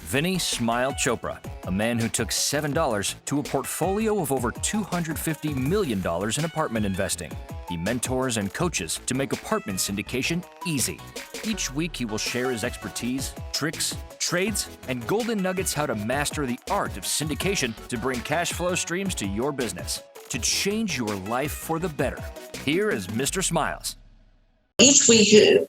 Vinney Chopra, a man who took $7 to a portfolio of over $250 million in apartment investing. He mentors and coaches to make apartment syndication easy. Each week, he will share his expertise, tricks, trades, and golden nuggets how to master the art of syndication to bring cash flow streams to your business, to change your life for the better. Here is Mr. Smiles. Each week,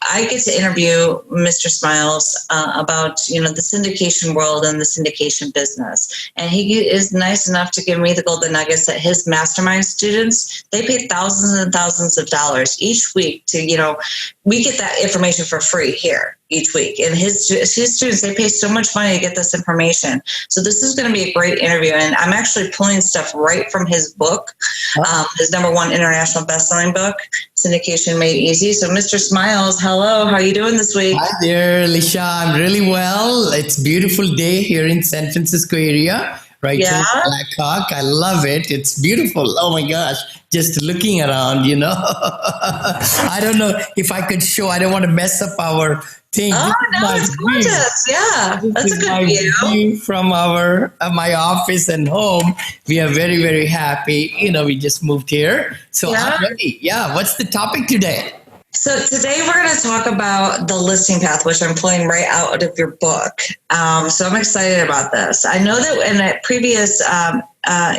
I get to interview Mr. Smiles about, the syndication world and the syndication business. And he is nice enough to give me the golden nuggets that his mastermind students, they pay thousands and thousands of dollars each week to, we get that information for free here each week. And his students, they pay so much money to get this information. So this is going to be a great interview. And I'm actually pulling stuff right from his book, his #1 international bestselling book, Syndication Made Easy. So Mr. Smiles, hello. How are you doing this week? Hi there, Alicia. I'm really well. It's a beautiful day here in San Francisco area. Right, yeah. Black Hawk. I love it. It's beautiful. Oh my gosh. Just looking around, I don't know if I could show. I don't want to mess up our thing. Oh, no, it's gorgeous. Yeah, that's a good view. From my office and home. We are very, very happy. We just moved here. So I'm ready. Yeah. What's the topic today? So today we're going to talk about the listing path, which I'm pulling right out of your book. So I'm excited about this. I know that in a previous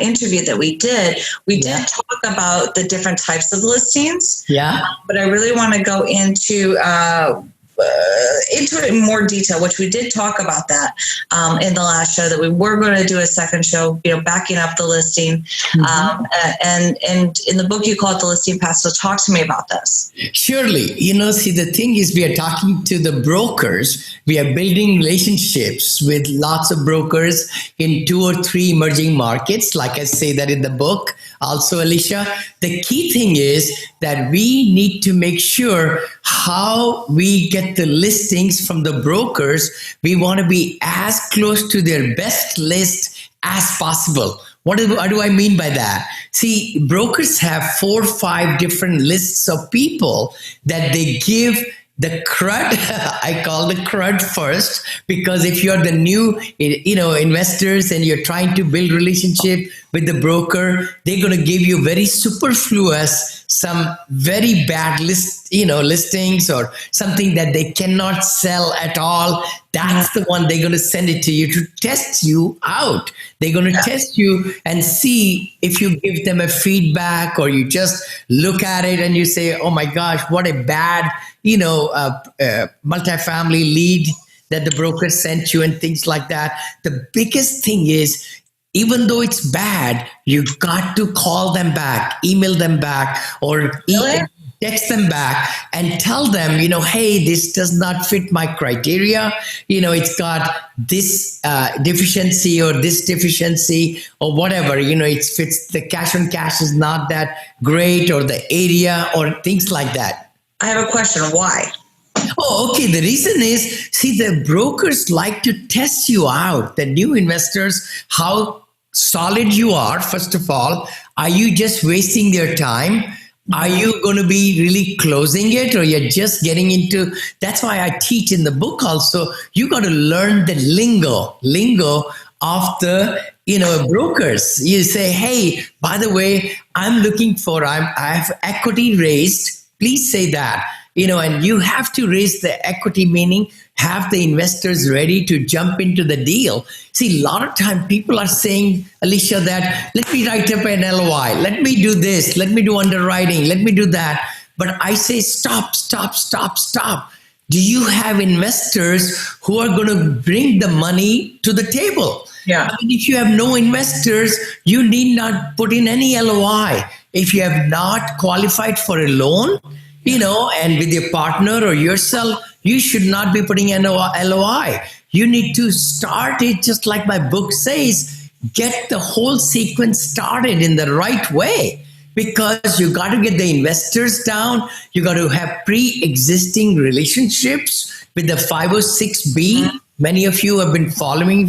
interview that we did talk about the different types of listings. Yeah. But I really want to go into it in more detail, which we did talk about that in the last show, that we were going to do a second show, backing up the listing. Mm-hmm. And in the book, you call it the listing path. So talk to me about this. Surely. See, the thing is, we are talking to the brokers. We are building relationships with lots of brokers in 2 or 3 emerging markets. Like I say that in the book. Also, Alicia, the key thing is that we need to make sure how we get the listings from the brokers. We want to be as close to their best list as possible. What do I mean by that? See, brokers have 4 or 5 different lists of people that they give the crud. I call the crud first, because if you're the new, investors and you're trying to build relationship with the broker, they're going to give you very superfluous, some very bad listings or something that they cannot sell at all. That's the one they're going to send it to you to test you out. They're going to test you and see if you give them a feedback, or you just look at it and you say, oh my gosh, what a bad, multifamily lead that the broker sent you and things like that. The biggest thing is, even though it's bad, you got to call them back, email them back, or text them back and tell them, hey, this does not fit my criteria. It's got this deficiency or this deficiency or whatever. It fits, the cash on cash is not that great, or the area or things like that. I have a question. Why? Oh, okay. The reason is, see, the brokers like to test you out, the new investors, how solid you are. First of all, are you just wasting their time? Are you going to be really closing it, or you're just getting into? That's why I teach in the book also. You got to learn the lingo of the brokers. You say, hey, by the way, I have equity raised. Please say that. And you have to raise the equity, meaning have the investors ready to jump into the deal. See, a lot of time people are saying, Alicia, that let me write up an LOI. Let me do this. Let me do underwriting. Let me do that. But I say, stop. Do you have investors who are going to bring the money to the table? Yeah. If you have no investors, you need not put in any LOI. If you have not qualified for a loan, and with your partner or yourself, you should not be putting an LOI. You need to start it just like my book says, get the whole sequence started in the right way, because you got to get the investors down. You got to have pre-existing relationships with the 506B. Many of you have been following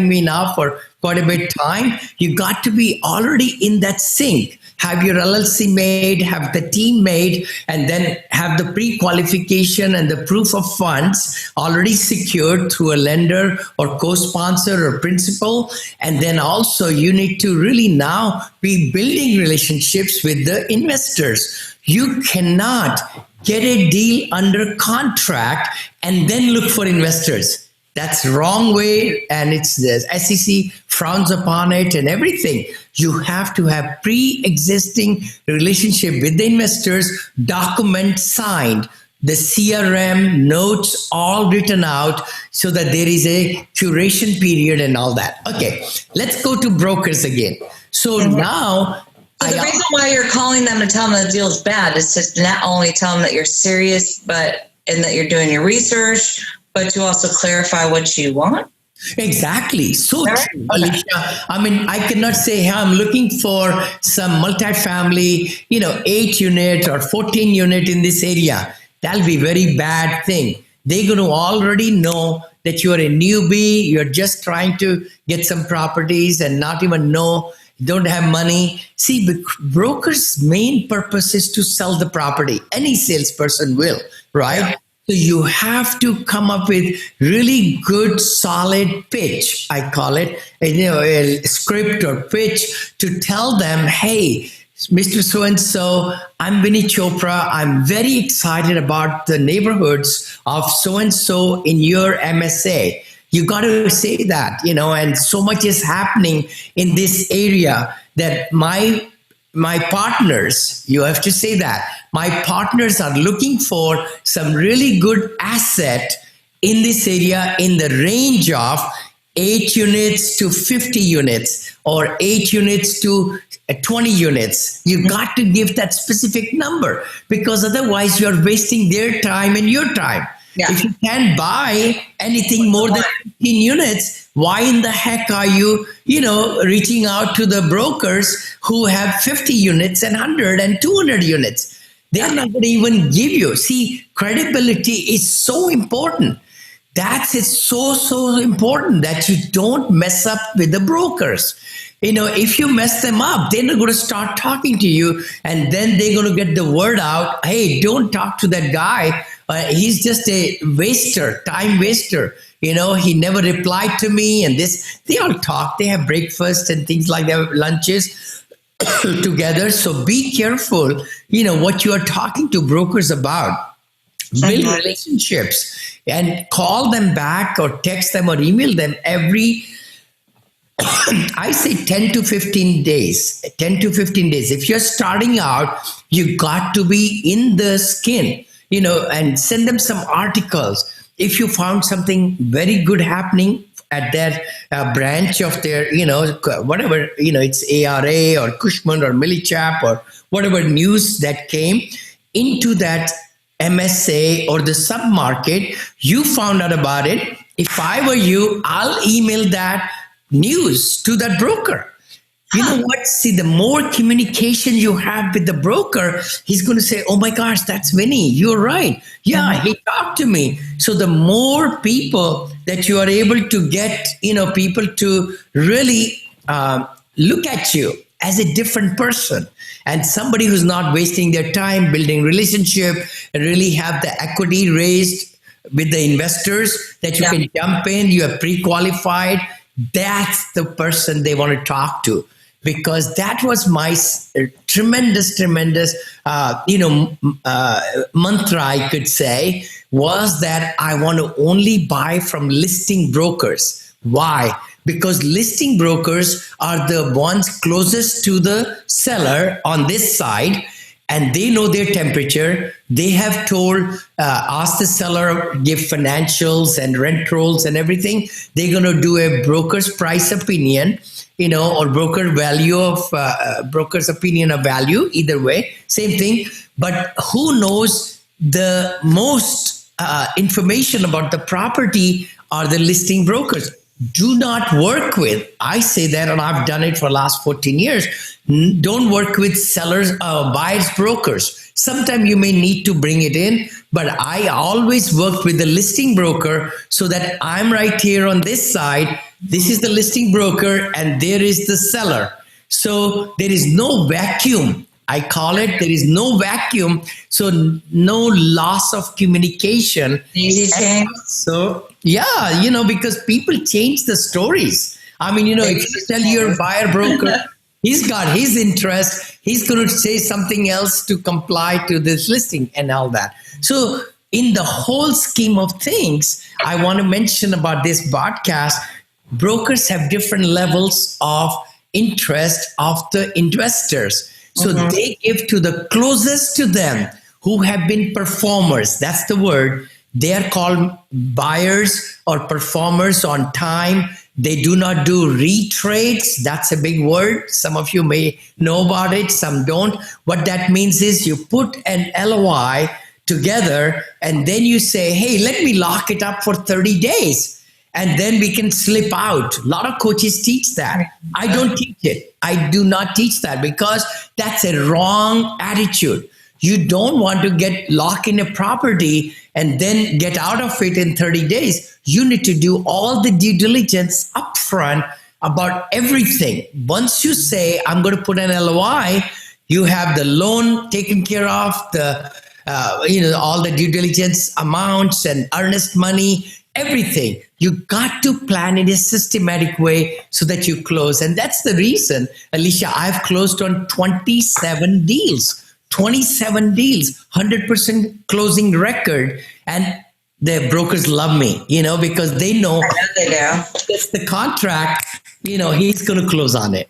me now for quite a bit of time. You got to be already in that sync. have your LLC made, have the team made, and then have the pre-qualification and the proof of funds already secured through a lender or co-sponsor or principal. And then also you need to really now be building relationships with the investors. You cannot get a deal under contract and then look for investors. That's the wrong way, and it's the SEC frowns upon it and everything. You have to have pre-existing relationship with the investors, document signed, the CRM notes all written out so that there is a curation period and all that. Okay, let's go to brokers again. So now, so the reason why you're calling them to tell them the deal's bad is to not only tell them that you're serious, and that you're doing your research, but to also clarify what you want. Exactly. So true, Alicia. I mean, I cannot say, hey, I'm looking for some multifamily, 8 unit or 14 unit in this area. That'll be a very bad thing. They're going to already know that you're a newbie. You're just trying to get some properties and not even know, don't have money. See, the broker's main purpose is to sell the property. Any salesperson will, right? Yeah. So you have to come up with really good, solid pitch. I call it, a script or pitch to tell them, hey, Mr. So-and-so, I'm Vinney Chopra. I'm very excited about the neighborhoods of so-and-so in your MSA. You got to say that, and so much is happening in this area that my partners, you have to say that, my partners are looking for some really good asset in this area in the range of 8 units to 50 units or 8 units to 20 units. You got to give that specific number because otherwise you're wasting their time and your time. Yeah. If you can't buy anything more than 15 units, why in the heck are you, reaching out to the brokers who have 50 units and 100 and 200 units? They're not going to even give you. See, credibility is so important. It's so important that you don't mess up with the brokers. If you mess them up, they're not going to start talking to you, and then they're going to get the word out. Hey, don't talk to that guy. He's just a waster, time waster. He never replied to me, and they all talk. They have breakfast and things like that, lunches together. So be careful, what you are talking to brokers about. Build relationships and call them back or text them or email them every, I say 10 to 15 days. 10 to 15 days. If you're starting out, you got to be in the skin, and send them some articles. If you found something very good happening at their branch of their, whatever, it's ARA or Cushman or Millichap or whatever news that came into that MSA or the sub-market, you found out about it. If I were you, I'll email that news to that broker. You know what? See, the more communication you have with the broker, he's going to say, oh my gosh, that's Vinney. You're right. Yeah, he talked to me. So the more people that you are able to get, people to really look at you as a different person and somebody who's not wasting their time building relationship and really have the equity raised with the investors that you can jump in, you are pre-qualified. That's the person they want to talk to. Because that was my tremendous, mantra, I could say, was that I want to only buy from listing brokers. Why? Because listing brokers are the ones closest to the seller on this side, and they know their temperature. They have asked the seller, give financials and rent rolls and everything. They're going to do a broker's price opinion, or broker's opinion of value, either way, same thing. But who knows the most information about the property are the listing brokers. Do not work with, I say that, and I've done it for the last 14 years. Don't work with sellers, buyers, brokers. Sometimes you may need to bring it in, but I always work with the listing broker so that I'm right here on this side. This is the listing broker and there is the seller. So there is no vacuum. I call it, there is no vacuum. So no loss of communication. Easy change. So yeah, because people change the stories. I mean, if you tell your buyer broker, he's got his interest, he's going to say something else to comply to this listing and all that. So in the whole scheme of things, I want to mention about this podcast, brokers have different levels of interest of the investors. So they give to the closest to them who have been performers. That's the word. They are called buyers or performers on time. They do not do retrades. That's a big word. Some of you may know about it, some don't. What that means is you put an LOI together and then you say, hey, let me lock it up for 30 days. And then we can slip out. A lot of coaches teach that. I don't teach it. I do not teach that because that's a wrong attitude. You don't want to get locked in a property and then get out of it in 30 days. You need to do all the due diligence upfront about everything. Once you say, I'm going to put an LOI, you have the loan taken care of, all the due diligence amounts and earnest money, everything. You got to plan in a systematic way so that you close. And that's the reason, Alicia, I've closed on 27 deals. 27 deals, 100% closing record. And the brokers love me, because they know they do. It's the contract, he's going to close on it.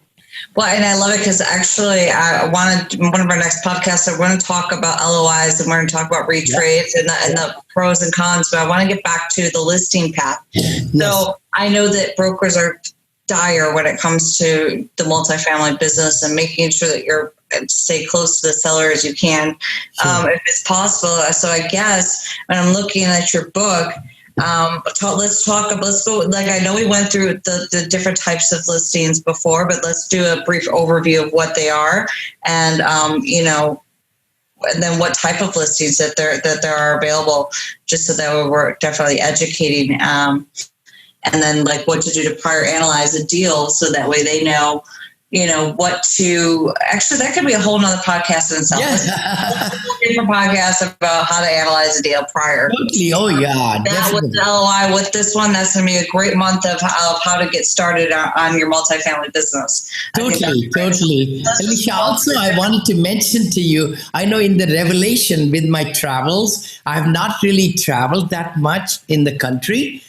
Well, and I love it because actually I wanted one of our next podcasts, we're going to talk about LOIs and we're going to talk about retrades and the pros and cons, but I want to get back to the listing path. Yes. So I know that brokers are dire when it comes to the multifamily business and making sure that you're stay close to the seller as you can, if it's possible. So I guess when I'm looking at your book, let's go. Like, I know we went through the different types of listings before, but let's do a brief overview of what they are and, and then what type of listings that there are available, just so that we're definitely educating, and then like what to do to prior analyze a deal. So that way they know, what to, actually that could be a whole nother podcast in itself. Yeah. Different podcast about how to analyze a deal prior. Totally. Oh yeah. That with the LOI, with this one, that's going to be a great month of how to get started on your multifamily business. Totally. Alicia, also I wanted to mention to you, I know in the revelation with my travels, I have not really traveled that much in the country.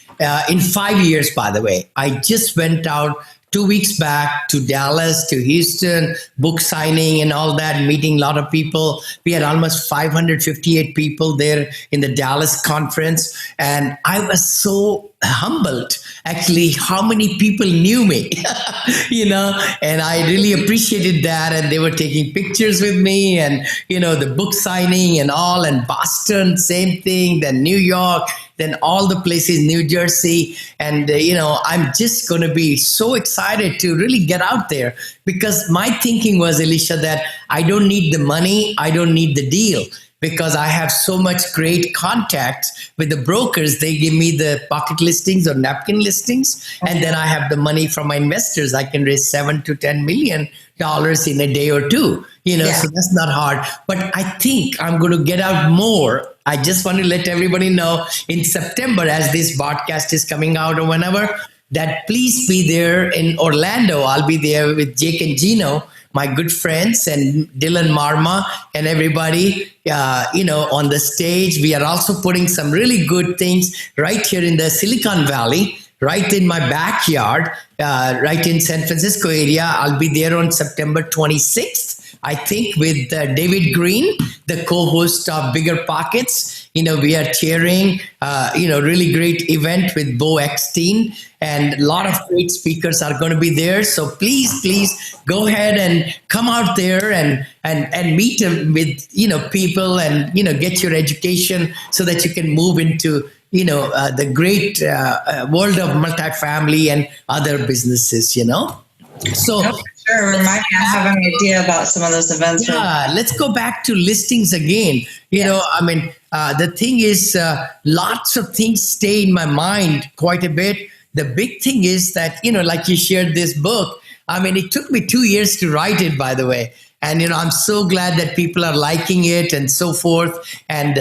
In 5 years, by the way, I just went out 2 weeks back to Dallas, to Houston, book signing and all that, meeting a lot of people. We had almost 558 people there in the Dallas conference. And I was so humbled, actually, how many people knew me, and I really appreciated that. And they were taking pictures with me and, the book signing and all. And Boston, same thing, then New York, then all the places, New Jersey. And, I'm just going to be so excited to really get out there because my thinking was, Alicia, that I don't need the money. I don't need the deal because I have so much great contacts with the brokers. They give me the pocket listings or napkin listings. And then I have the money from my investors. I can raise $7 to $10 million in a day or two, so that's not hard. But I think I'm going to get out more. I just want to let everybody know in September, as this podcast is coming out or whenever, that please be there in Orlando. I'll be there with Jake and Gino, my good friends, and Dylan Marma and everybody, on the stage. We are also putting some really good things right here in the Silicon Valley, right in my backyard, right in San Francisco area. I'll be there on September 26th. I think with David Green, the co-host of Bigger Pockets. We are chairing, really great event with Bo Eckstein, and a lot of great speakers are going to be there. So please go ahead and come out there and meet with, people and, get your education so that you can move into, the great world of multifamily and other businesses, So, sure. Remind me, I have an idea about some of those events. Yeah, let's go back to listings again. The thing is, lots of things stay in my mind quite a bit. The big thing is that, like you shared this book, I mean, it took me 2 years to write it, by the way. And, I'm so glad that people are liking it and so forth. And,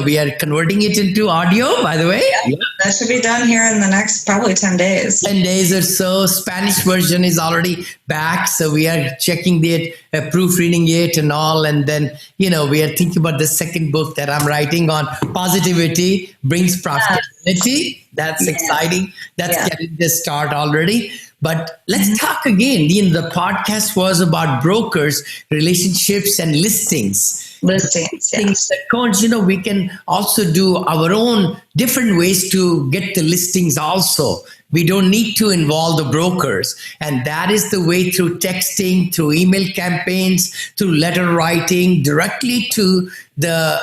we are converting it into audio, by the way. Yeah, that should be done here in the next probably 10 days. 10 days or so. Spanish version is already back. So we are checking it, proofreading it and all. And then, we are thinking about the second book that I'm writing on positivity brings profitability. That's exciting. That's getting the start already. But let's talk again. The podcast was about brokers, relationships, and listings. Things that counts. We can also do our own different ways to get the listings also. We don't need to involve the brokers. And that is the way through texting, through email campaigns, through letter writing, directly to the,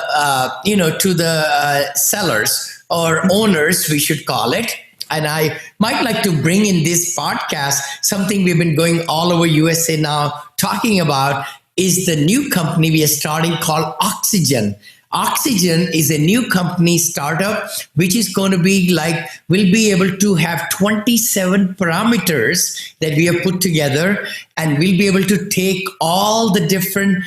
sellers or owners, we should call it. And I might like to bring in this podcast something we've been going all over USA now talking about is the new company we are starting called Oxygen. Oxygen is a new company startup, which is going to be we'll be able to have 27 parameters that we have put together, and we'll be able to take all the different,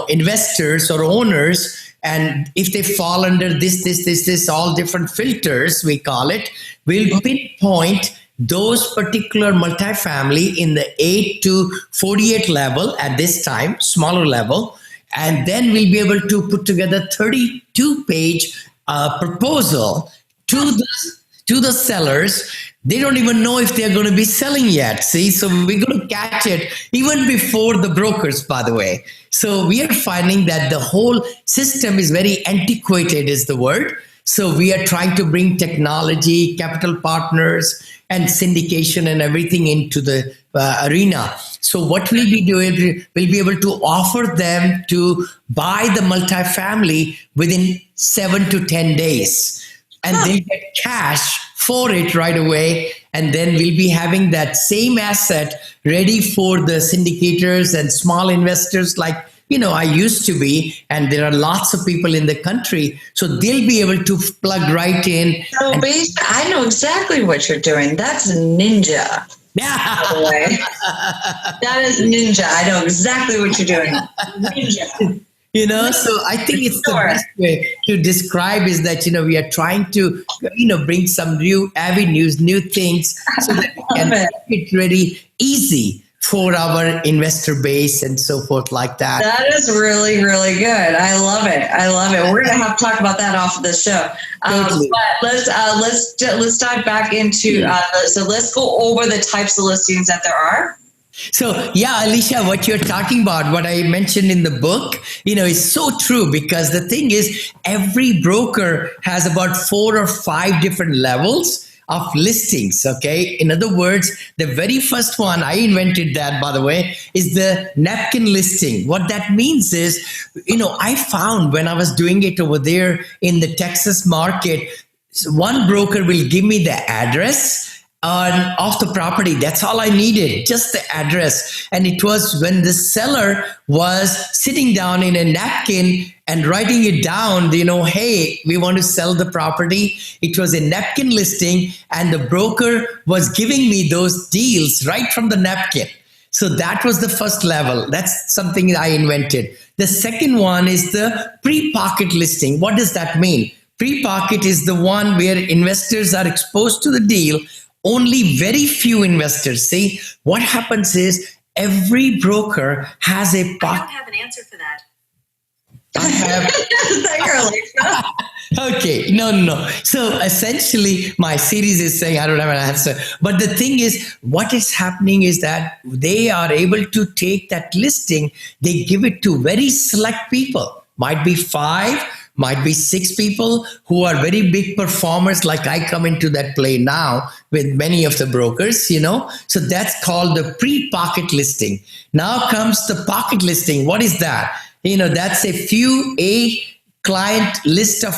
investors or owners. And if they fall under this, all different filters, we call it, we'll pinpoint those particular multifamily in the 8 to 48 level at this time, smaller level. And then we'll be able to put together 32-page proposal to the sellers. They don't even know if they're going to be selling yet. See, so we're going to catch it even before the brokers, by the way. So we are finding that the whole system is very antiquated is the word. So we are trying to bring technology, capital partners, and syndication and everything into the arena. So what we'll be doing, we'll be able to offer them to buy the multifamily within 7 to 10 days. And they'll get cash for it right away. And then we'll be having that same asset ready for the syndicators and small investors like, I used to be. And there are lots of people in the country. So they'll be able to plug right in. So I know exactly what you're doing. That's ninja. Yeah. By the way. That is ninja. I know exactly what you're doing. Ninja. So I think it's the best way to describe is that, we are trying to, bring some new avenues, new things so that we can make it really easy for our investor base and so forth like that. That is really, really good. I love it. We're going to have to talk about that off of the show. Totally. But let's dive back into, so let's go over the types of listings that there are. So, yeah, Alicia, what you're talking about, what I mentioned in the book, is so true because the thing is every broker has about 4 or 5 different levels of listings. Okay. In other words, the very first one, I invented that, by the way, is the napkin listing. What that means is, I found when I was doing it over there in the Texas market, one broker will give me the address of the property. That's all I needed, just the address. And it was when the seller was sitting down in a napkin and writing it down, hey, we want to sell the property. It was a napkin listing and the broker was giving me those deals right from the napkin. So that was the first level. That's something I invented. The second one is the pre-pocket listing. What does that mean? Pre-pocket is the one where investors are exposed to the deal. Only very few investors. See, what happens is every broker has a pocket. I don't have an answer for that. Okay, no. So essentially, my series is saying I don't have an answer. But the thing is, what is happening is that they are able to take that listing, they give it to very select people. Might be 5, might be 6 people who are very big performers, like I come into that play now with many of the brokers, So that's called the pre-pocket listing. Now comes the pocket listing. What is that? That's a client list of,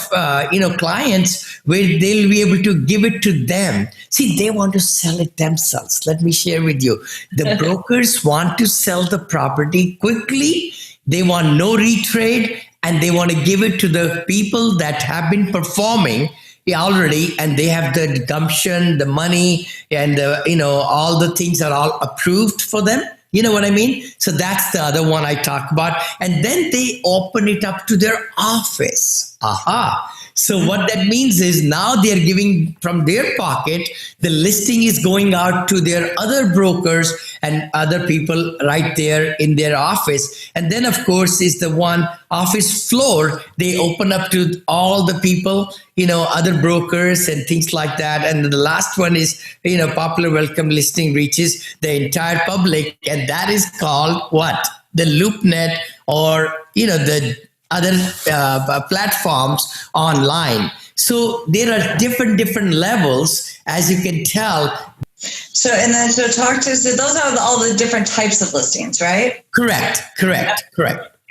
clients where they'll be able to give it to them. See, they want to sell it themselves. Let me share with you. The brokers want to sell the property quickly. They want no retrade. And they want to give it to the people that have been performing, already, and they have the gumption, the money, and all the things are all approved for them. You know what I mean? So that's the other one I talk about. And then they open it up to their office. Aha. So what that means is now they're giving from their pocket, the listing is going out to their other brokers and other people right there in their office. And then, of course, is the one office floor, they open up to all the people, other brokers and things like that. And the last one is, popular welcome listing reaches the entire public. And that is called what? The LoopNet, or, the other platforms online. So there are different levels, as you can tell. So talk to us. So those are all the different types of listings, right? Correct.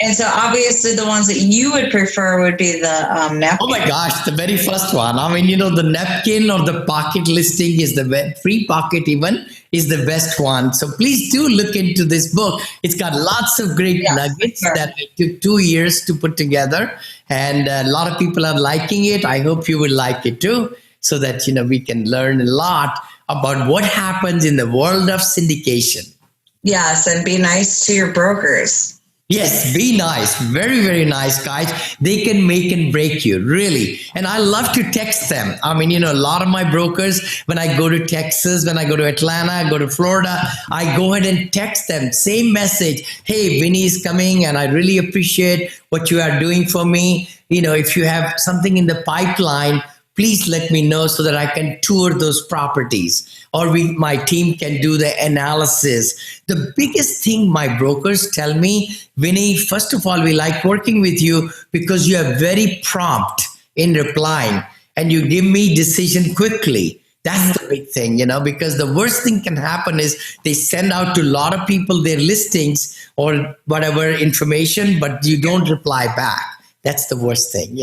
And so obviously the ones that you would prefer would be the napkin. Oh my gosh, the very first one. I mean, the napkin or the pocket listing is the free pocket even is the best one. So please do look into this book. It's got lots of great nuggets that it took 2 years to put together. And a lot of people are liking it. I hope you will like it too, so that, we can learn a lot about what happens in the world of syndication. Yes, and be nice to your brokers. Yes, be nice. Very, very nice, guys. They can make and break you, really. And I love to text them. I mean, a lot of my brokers, when I go to Texas, when I go to Atlanta, I go to Florida, I go ahead and text them. Same message. Hey, Vinney is coming and I really appreciate what you are doing for me. If you have something in the pipeline, please let me know so that I can tour those properties, or my team can do the analysis. The biggest thing my brokers tell me, Vinney, first of all, we like working with you because you are very prompt in replying and you give me decision quickly. That's the big thing, because the worst thing can happen is they send out to a lot of people their listings or whatever information, but you don't reply back. That's the worst thing,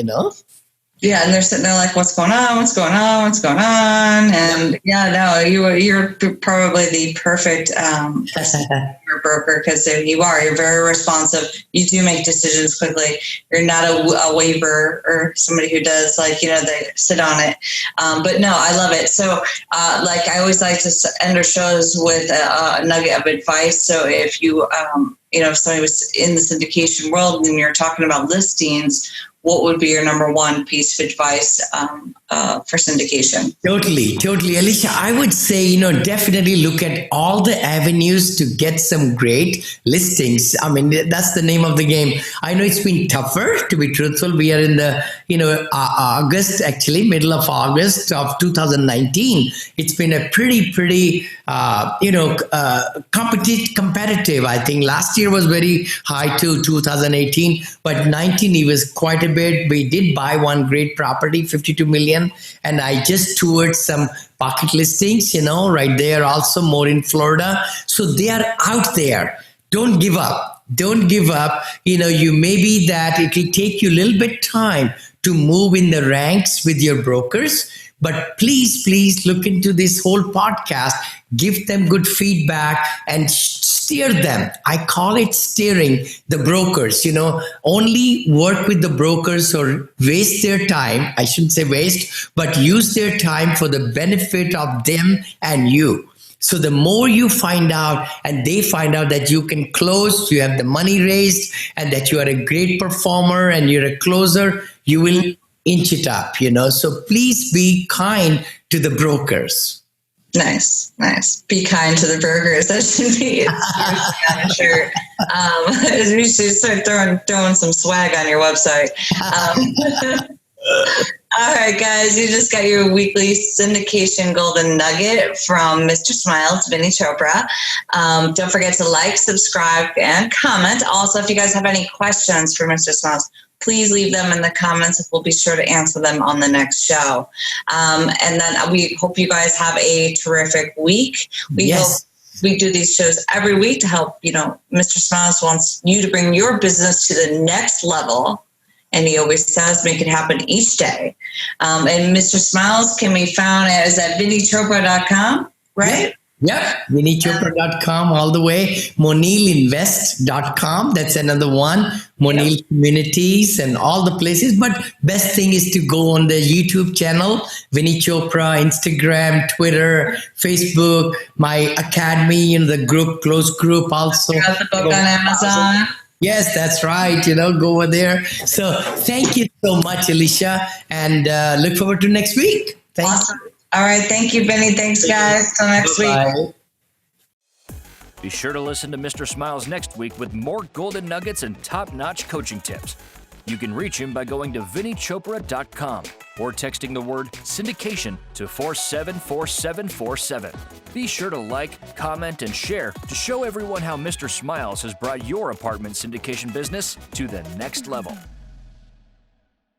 Yeah, and they're sitting there like, what's going on? And you're probably the perfect broker, because you're very responsive. You do make decisions quickly. You're not a waiver or somebody who does they sit on it. But no, I love it. So I always like to end our shows with a nugget of advice. So if you, if somebody was in the syndication world and you're talking about listings, what would be your number one piece of advice for syndication? Totally. Alicia, I would say, definitely look at all the avenues to get some great listings. I mean, that's the name of the game. I know it's been tougher, to be truthful. We are in the, August, actually, middle of August of 2019. It's been a pretty, competitive. I think last year was very high too, 2018, but 19, it was quite a bit. We did buy one great property, 52 million. And I just toured some pocket listings, right there, also more in Florida. So they are out there. Don't give up. You may be that it will take you a little bit time to move in the ranks with your brokers. But please look into this whole podcast, give them good feedback and steer them. I call it steering the brokers, only work with the brokers or waste their time. I shouldn't say waste, but use their time for the benefit of them and you. So the more you find out and they find out that you can close, you have the money raised and that you are a great performer and you're a closer, you will inch it up, So please be kind to the brokers. Nice. Be kind to the brokers. That should be a shirt. You should start throwing some swag on your website. All right, guys, you just got your weekly syndication golden nugget from Mr. Smiles, Vinney Chopra. Don't forget to like, subscribe, and comment. Also, if you guys have any questions for Mr. Smiles, please leave them in the comments. We'll be sure to answer them on the next show. And then we hope you guys have a terrific week. We hope we do these shows every week to help, Mr. Smiles wants you to bring your business to the next level. And he always says, make it happen each day. And Mr. Smiles can be found at VinneyChopra.com, right? Yep, VinneyChopra.com all the way. MonilInvest.com. That's another one. Monil Communities and all the places. But best thing is to go on the YouTube channel, Vinney Chopra, Instagram, Twitter, Facebook, my academy, the group, closed group also. Got the book on Amazon. Yes, that's right. Go over there. So thank you so much, Alicia, and look forward to next week. Awesome. All right. Thank you, Vinney. Thanks, guys. Till next week. Be sure to listen to Mr. Smiles next week with more golden nuggets and top-notch coaching tips. You can reach him by going to VinneyChopra.com or texting the word syndication to 474747. Be sure to like, comment, and share to show everyone how Mr. Smiles has brought your apartment syndication business to the next level.